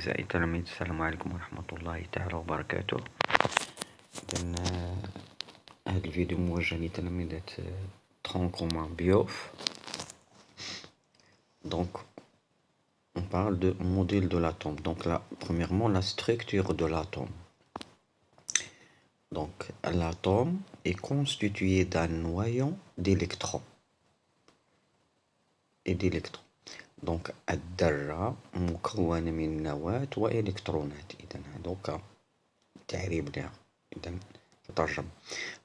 أعزائي التلاميذ، السلام عليكم ورحمة الله تعالى وبركاته. إذن هذا الفيديو موجه لتلاميذة tronc commun BIOF. Donc on parle de modèle de l'atome. Donc là, premièrement, la structure de l'atome. Donc l'atome est constitué d'un noyau d'électrons et d'électrons. Donc الذرة مكونة من نواة وإلكترونات. إذن هذوك تعريب لها. إذن ترجم.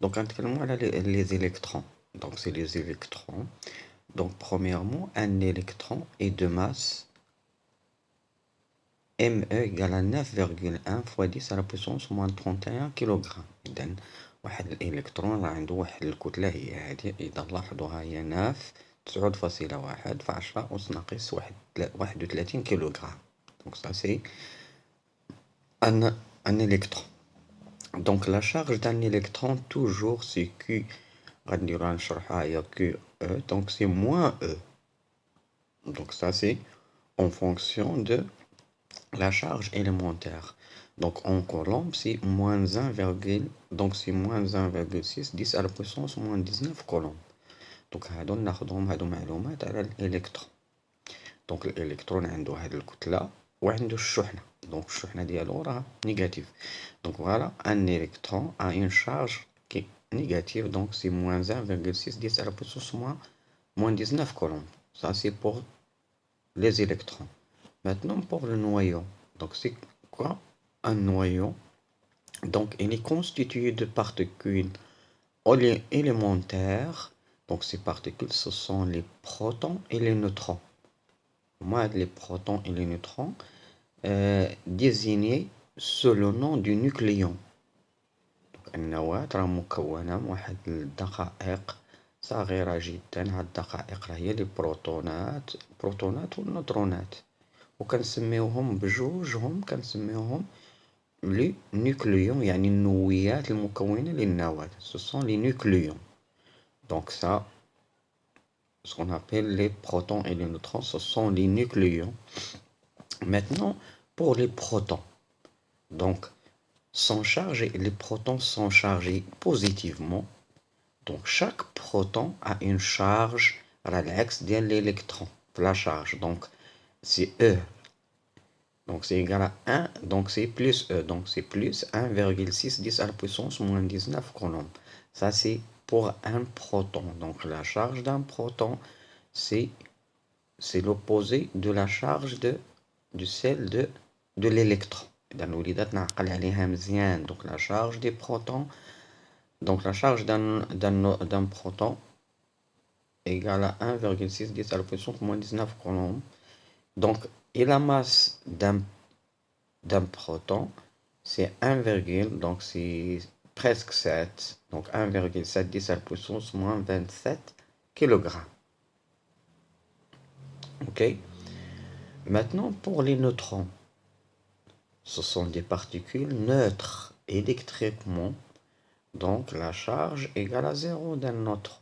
Donc نتكلموا على les électrons. Donc c'est les électrons. Donc premièrement, un électron est de masse ME égale à 9,1 fois 10 à la puissance moins 31 kg. إذن واحد الإلكترون عنده واحد الكتلة هي هذه، إذا لاحظوها هي 9.1 في 10 أس ناقص 31 كيلوغرام. Donc ça c'est un électron. Donc la charge d'un électron toujours c'est Q. غنديرو نشرحها هي QE. Donc c'est moins E. Donc ça c'est en fonction de la charge élémentaire. Donc en coulomb c'est moins 1, donc c'est moins 1,6 10 à la puissance moins 19 coulomb. Donc هادو ناخدهم هادو معلومات على الإلكترون. دونك الإلكترون عنده هاد الكتلة وعنده الشحنة. دونك الشحنة ديالو راه نيجاتيف. Donc voilà, un électron a une charge qui est négative, donc c'est moins 1,6 10 à la puissance moins 19 coulombs. Ça c'est pour les électrons. Maintenant pour le noyau. Donc c'est quoi un noyau? Donc il est constitué de particules élémentaires. Donc ces particules ce sont les protons et les neutrons. Moi les protons et les neutrons désignés sous le nom du nucléon. النواة راه مكونة من واحد الدقائق صغيرة جدا. هاد الدقائق هي لي بروتونات والنيوترونات، وكنسميوهم بجوجهم كنسميوهم لي نيوكليون، يعني النويات المكونة للنواة. Ce sont les nucléons. Donc ça, ce qu'on appelle les protons et les neutrons, ce sont les nucléons. Maintenant, pour les protons, donc sont chargés, les protons sont chargés positivement. Donc chaque proton a une charge à l'axe de l'électron, la charge. Donc c'est E. Donc c'est égal à 1, donc c'est plus E. Donc c'est plus 1,6 10 à la puissance moins 19 coulombs. Ça c'est pour un proton. Donc la charge d'un proton, c'est l'opposé de la charge de celle de l'électron. Donc la charge des protons, donc la charge d'un proton égale à 1,6 10 à la puissance moins 19 coulombs. Donc et la masse d'un proton c'est 1, donc c'est presque 7, donc 1,7 10 à la puissance moins 27 kg. Ok. Maintenant pour les neutrons, ce sont des particules neutres électriquement, donc la charge égale à 0 d'un neutron.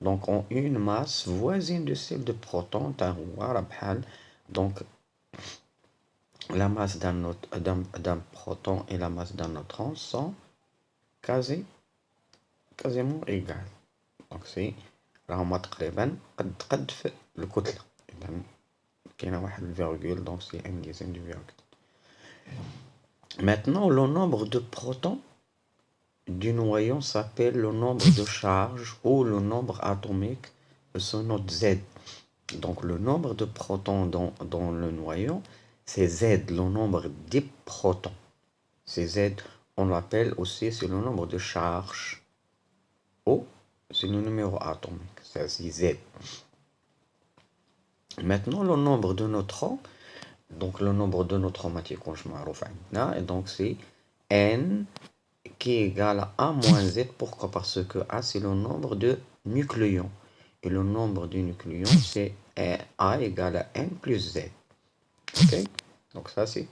Donc ont une masse voisine de celle de proton. Donc la masse d'un proton et la masse d'un neutron sont quasiment égales. Donc c'est راهما تقريبا قد في الكتلة. إذا كاينة واحد الفيرغول، donc c'est un dixième du virgule. Maintenant, le nombre de protons du noyau s'appelle le nombre de charge ou le nombre atomique, se note Z. Donc le nombre de protons dans le noyau, c'est Z, le nombre des protons. C'est Z, on l'appelle aussi, c'est le nombre de charge ou c'est le numéro atomique, c'est Z. Maintenant, le nombre de neutrons, donc le nombre de neutrons et donc c'est N qui est égal à A moins Z. Pourquoi? Parce que A c'est le nombre de nucléons et le nombre de nucléons c'est A égale à N plus Z. Ok? Donc ça c'est,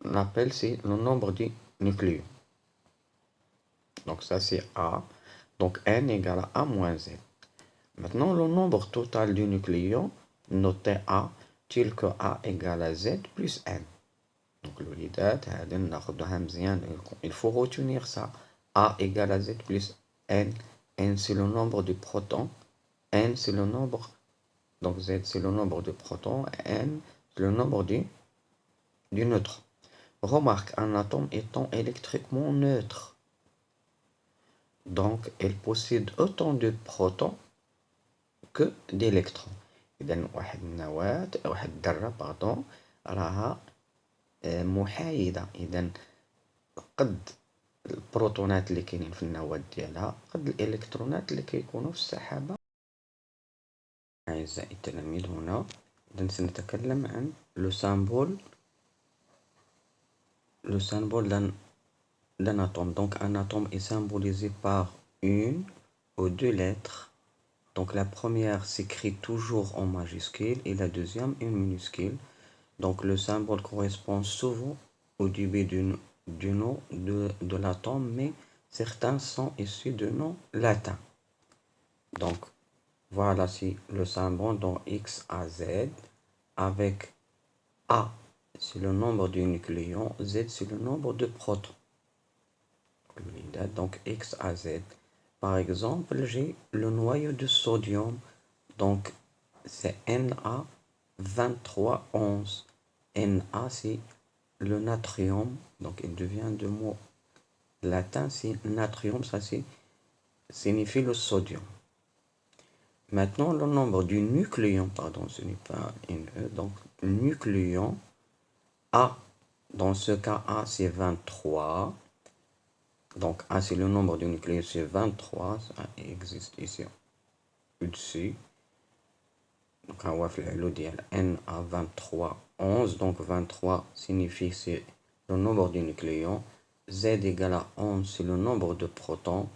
on appelle c'est le nombre de nucléons. Donc ça c'est A. Donc N égale à A moins Z. Maintenant le nombre total de nucléons, notez A tel que A égale à Z plus N. Donc الوليدات هذا ناخدها مزيان. Il faut retenir ça. A égale à Z plus N. N c'est le nombre de protons. N c'est le nombre. Donc Z c'est le nombre de protons. N c'est le nombre du neutre. Remarque, un atome étant électriquement neutre. Donc elle possède autant de protons que d'électrons. إذا واحد النواة واحد الذرة باردون راها محايدة. إذا قد البروتونات اللي كاينين في النواة ديالها قد الإلكترونات اللي كيكونوا في السحابة. أعزائي التلاميذ، هنا إذا سنتكلم عن لو سامبول d'un atome. Donc un atome est symbolisé par une ou deux lettres. Donc la première s'écrit toujours en majuscule et la deuxième en minuscule. Donc le symbole correspond souvent au début du nom de l'atome, mais certains sont issus de noms latins. Donc voilà, c'est le symbole dans X, A, Z, avec A, c'est le nombre du nucléon, Z, c'est le nombre de protons. Donc X, A, Z. Par exemple, j'ai le noyau de sodium, donc c'est Na2311. Na, c'est le natrium, donc il devient de mot latin, c'est natrium, ça signifie le sodium. Maintenant, le nombre du nucléon, pardon, ce n'est pas une E, donc nucléon, A, dans ce cas, A, c'est 23. Donc, A, c'est le nombre du nucléon, c'est 23, ça existe ici, au-dessus. Donc, on va faire le dial N à 23, 11. Donc, 23 signifie c'est le nombre du nucléon. Z égale à 11, c'est le nombre de protons.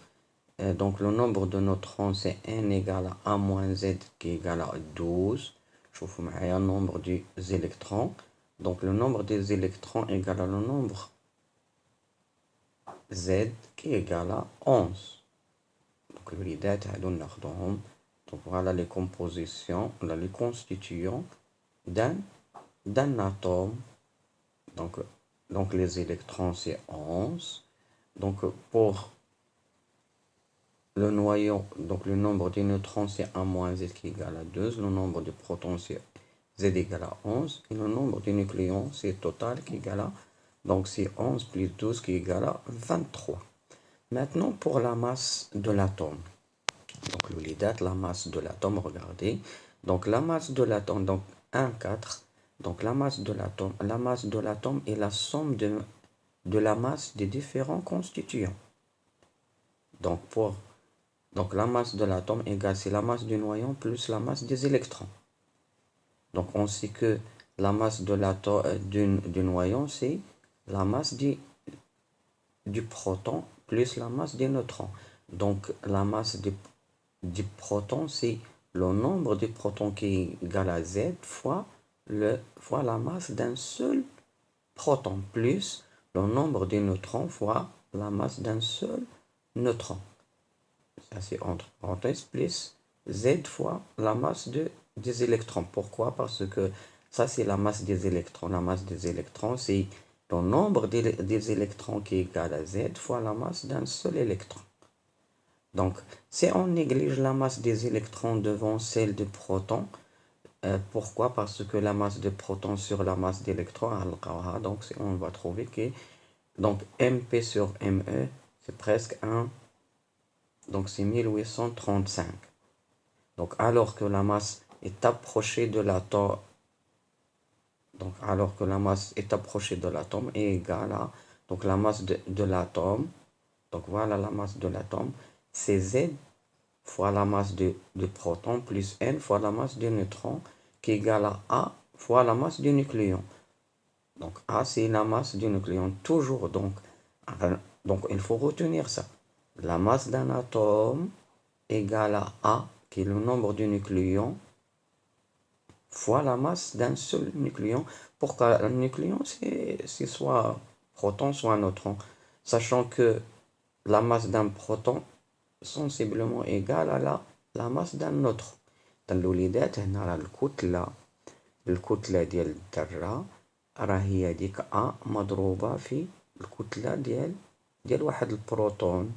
Donc, le nombre de neutrons, c'est N égale à A moins Z qui est égal à 12. Je vous mets un nombre des électrons. Donc, le nombre des électrons égale à le nombre Z qui est égal à 11. Donc, donc voilà les compositions, les constituants d'un atome. Donc les électrons c'est 11. Donc pour le noyau, donc le nombre des neutrons c'est 1 moins Z qui est égal à 2. Le nombre de protons c'est Z égale à 11. Et le nombre de nucléons c'est total qui est égal à, donc c'est 11 plus 12 qui est égal à 23. Maintenant pour la masse de l'atome. Donc l'olidate, la masse de l'atome, regardez. Donc la masse de l'atome, donc 1, 4. Donc la masse de l'atome est la somme de la masse des différents constituants. Donc la masse de l'atome égale, c'est la masse du noyau plus la masse des électrons. Donc on sait que la masse de l'atome du noyau, c'est la masse du proton plus la masse des neutrons. Donc la masse du proton, c'est le nombre de protons qui est égal à Z fois la masse d'un seul proton plus le nombre de neutrons fois la masse d'un seul neutron. Ça c'est entre parenthèses plus Z fois la masse des électrons. Pourquoi? Parce que ça c'est la masse des électrons. La masse des électrons, c'est le nombre des électrons qui est égal à Z fois la masse d'un seul électron. Donc, si on néglige la masse des électrons devant celle des protons, pourquoi? Parce que la masse de protons sur la masse d'électrons, donc on va trouver que donc MP sur ME, c'est presque 1, donc c'est 1835. Donc, alors que la masse est approchée de l'atome, est égale à donc la masse de l'atome, donc voilà la masse de l'atome, c'est Z fois la masse de protons plus N fois la masse de neutrons qui est égale à A fois la masse du nucléon. Donc A c'est la masse du nucléon toujours. Donc il faut retenir ça. La masse d'un atome égale à A qui est le nombre du nucléon fois la masse d'un seul nucléon. Pourquoi un nucléon c'est soit proton soit neutron. Sachant que la masse d'un proton sensiblement égale à la masse d'un neutre. dans الوليدات هنا راه الكتلة ديال الذرة راهي هاديك أ مضروبة في الكتلة ديال واحد البروتون،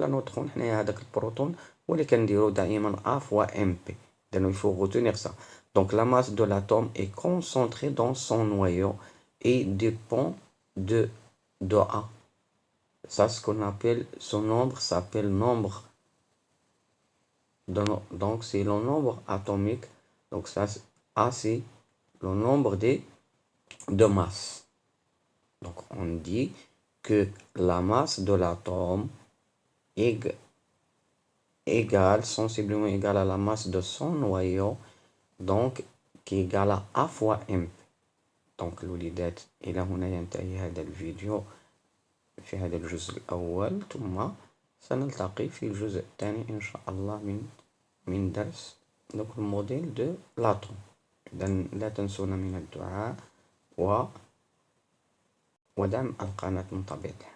لا نوترون. حنايا هداك البروتون هو اللي كنديرو دائما أ فوا ام بي. Donc il faut retenir ça. Donc la masse de l'atome est concentrée dans son noyau et dépend de A. Ça, ce qu'on appelle, ce nombre s'appelle nombre. Donc c'est le nombre atomique. Donc ça, A, c'est le nombre de masse. Donc on dit que la masse de l'atome est égale, sensiblement égale à la masse de son noyau, donc qui est égale à A fois M. Donc الوليدات إلى هنا ينتهي هذا الفيديو في هذا الجزء الأول، ثم سنلتقي في الجزء الثاني إن شاء الله من درس donc الموديل دو لاتوم. إذا لا تنسونا من الدعاء ودعم القناة من طبيعة الحال.